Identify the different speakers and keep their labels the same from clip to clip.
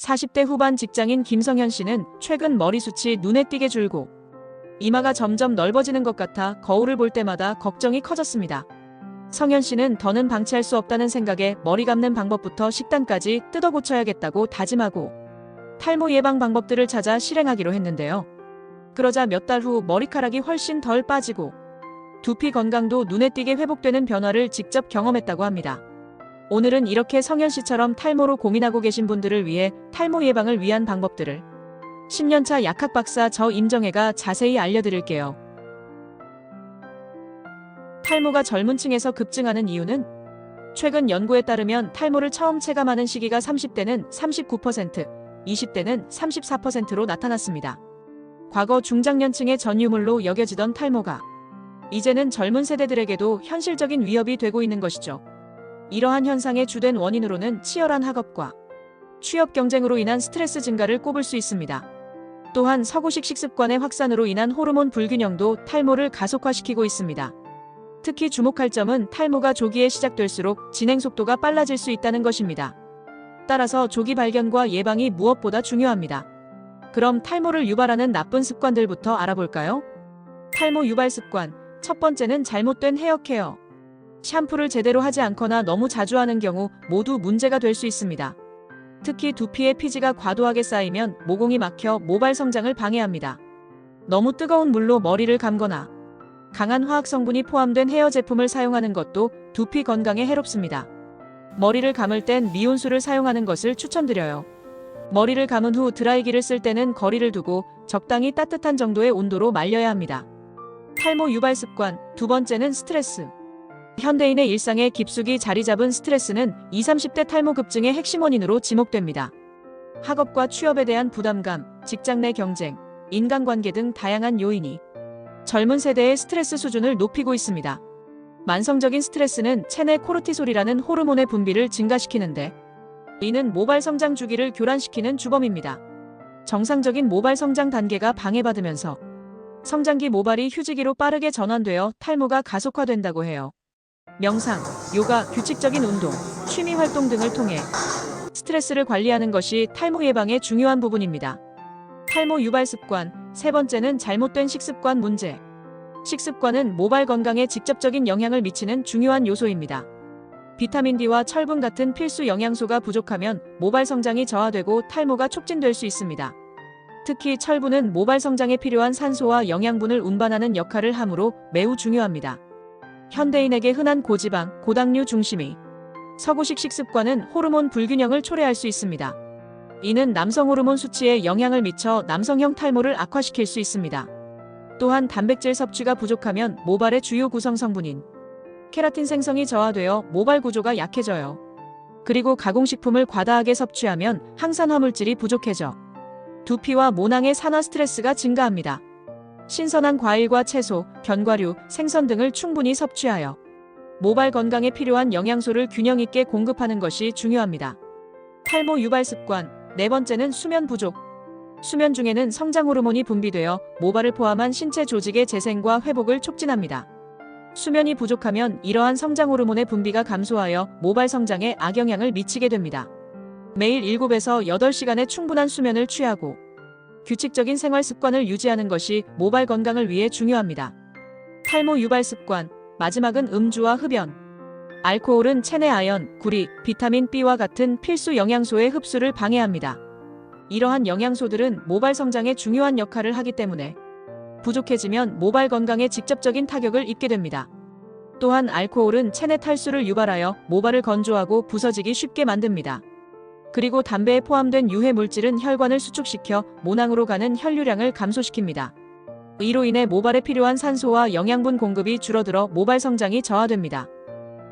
Speaker 1: 40대 후반 직장인 김성현 씨는 최근 머리숱이 눈에 띄게 줄고 이마가 점점 넓어지는 것 같아 거울을 볼 때마다 걱정이 커졌습니다. 성현 씨는 더는 방치할 수 없다는 생각에 머리 감는 방법부터 식단까지 뜯어 고쳐야겠다고 다짐하고 탈모 예방 방법들을 찾아 실행하기로 했는데요. 그러자 몇 달 후 머리카락이 훨씬 덜 빠지고 두피 건강도 눈에 띄게 회복되는 변화를 직접 경험했다고 합니다. 오늘은 이렇게 성현 씨처럼 탈모로 고민하고 계신 분들을 위해 탈모 예방을 위한 방법들을 10년차 약학박사 저 임정혜가 자세히 알려드릴게요. 탈모가 젊은 층에서 급증하는 이유는 최근 연구에 따르면 탈모를 처음 체감하는 시기가 30대는 39%, 20대는 34%로 나타났습니다. 과거 중장년층의 전유물로 여겨지던 탈모가 이제는 젊은 세대들에게도 현실적인 위협이 되고 있는 것이죠. 이러한 현상의 주된 원인으로는 치열한 학업과 취업 경쟁으로 인한 스트레스 증가를 꼽을 수 있습니다. 또한 서구식 식습관의 확산으로 인한 호르몬 불균형도 탈모를 가속화시키고 있습니다. 특히 주목할 점은 탈모가 조기에 시작될수록 진행 속도가 빨라질 수 있다는 것입니다. 따라서 조기 발견과 예방이 무엇보다 중요합니다. 그럼 탈모를 유발하는 나쁜 습관들부터 알아볼까요? 탈모 유발 습관. 첫 번째는 잘못된 헤어케어. 샴푸를 제대로 하지 않거나 너무 자주 하는 경우 모두 문제가 될 수 있습니다. 특히 두피에 피지가 과도하게 쌓이면 모공이 막혀 모발 성장을 방해합니다. 너무 뜨거운 물로 머리를 감거나 강한 화학 성분이 포함된 헤어 제품을 사용하는 것도 두피 건강에 해롭습니다. 머리를 감을 땐 미온수를 사용하는 것을 추천드려요. 머리를 감은 후 드라이기를 쓸 때는 거리를 두고 적당히 따뜻한 정도의 온도로 말려야 합니다. 탈모 유발 습관. 두 번째는 스트레스. 현대인의 일상에 깊숙이 자리 잡은 스트레스는 20, 30대 탈모 급증의 핵심 원인으로 지목됩니다. 학업과 취업에 대한 부담감, 직장 내 경쟁, 인간관계 등 다양한 요인이 젊은 세대의 스트레스 수준을 높이고 있습니다. 만성적인 스트레스는 체내 코르티솔이라는 호르몬의 분비를 증가시키는데 이는 모발 성장 주기를 교란시키는 주범입니다. 정상적인 모발 성장 단계가 방해받으면서 성장기 모발이 휴지기로 빠르게 전환되어 탈모가 가속화된다고 해요. 명상, 요가, 규칙적인 운동, 취미 활동 등을 통해 스트레스를 관리하는 것이 탈모 예방의 중요한 부분입니다. 탈모 유발 습관. 세 번째는 잘못된 식습관 문제. 식습관은 모발 건강에 직접적인 영향을 미치는 중요한 요소입니다. 비타민 D와 철분 같은 필수 영양소가 부족하면 모발 성장이 저하되고 탈모가 촉진될 수 있습니다. 특히 철분은 모발 성장에 필요한 산소와 영양분을 운반하는 역할을 하므로 매우 중요합니다. 현대인에게 흔한 고지방, 고당류 중심의 서구식 식습관은 호르몬 불균형을 초래할 수 있습니다. 이는 남성 호르몬 수치에 영향을 미쳐 남성형 탈모를 악화시킬 수 있습니다. 또한 단백질 섭취가 부족하면 모발의 주요 구성 성분인 케라틴 생성이 저하되어 모발 구조가 약해져요. 그리고 가공식품을 과다하게 섭취하면 항산화 물질이 부족해져 두피와 모낭의 산화 스트레스가 증가합니다. 신선한 과일과 채소, 견과류, 생선 등을 충분히 섭취하여 모발 건강에 필요한 영양소를 균형 있게 공급하는 것이 중요합니다. 탈모 유발 습관. 네 번째는 수면 부족. 수면 중에는 성장 호르몬이 분비되어 모발을 포함한 신체 조직의 재생과 회복을 촉진합니다. 수면이 부족하면 이러한 성장 호르몬의 분비가 감소하여 모발 성장에 악영향을 미치게 됩니다. 매일 7에서 8시간의 충분한 수면을 취하고 규칙적인 생활 습관을 유지하는 것이 모발 건강을 위해 중요합니다. 탈모 유발 습관. 마지막은 음주와 흡연. 알코올은 체내 아연, 구리, 비타민 B와 같은 필수 영양소의 흡수를 방해합니다. 이러한 영양소들은 모발 성장에 중요한 역할을 하기 때문에 부족해지면 모발 건강에 직접적인 타격을 입게 됩니다. 또한 알코올은 체내 탈수를 유발하여 모발을 건조하고 부서지기 쉽게 만듭니다. 그리고 담배에 포함된 유해 물질은 혈관을 수축시켜 모낭으로 가는 혈류량을 감소시킵니다. 이로 인해 모발에 필요한 산소와 영양분 공급이 줄어들어 모발 성장이 저하됩니다.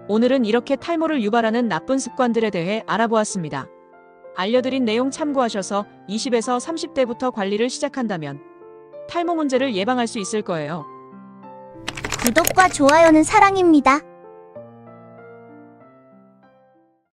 Speaker 1: 오늘은 이렇게 탈모를 유발하는 나쁜 습관들에 대해 알아보았습니다. 알려드린 내용 참고하셔서 20에서 30대부터 관리를 시작한다면 탈모 문제를 예방할 수 있을 거예요.
Speaker 2: 구독과 좋아요는 사랑입니다.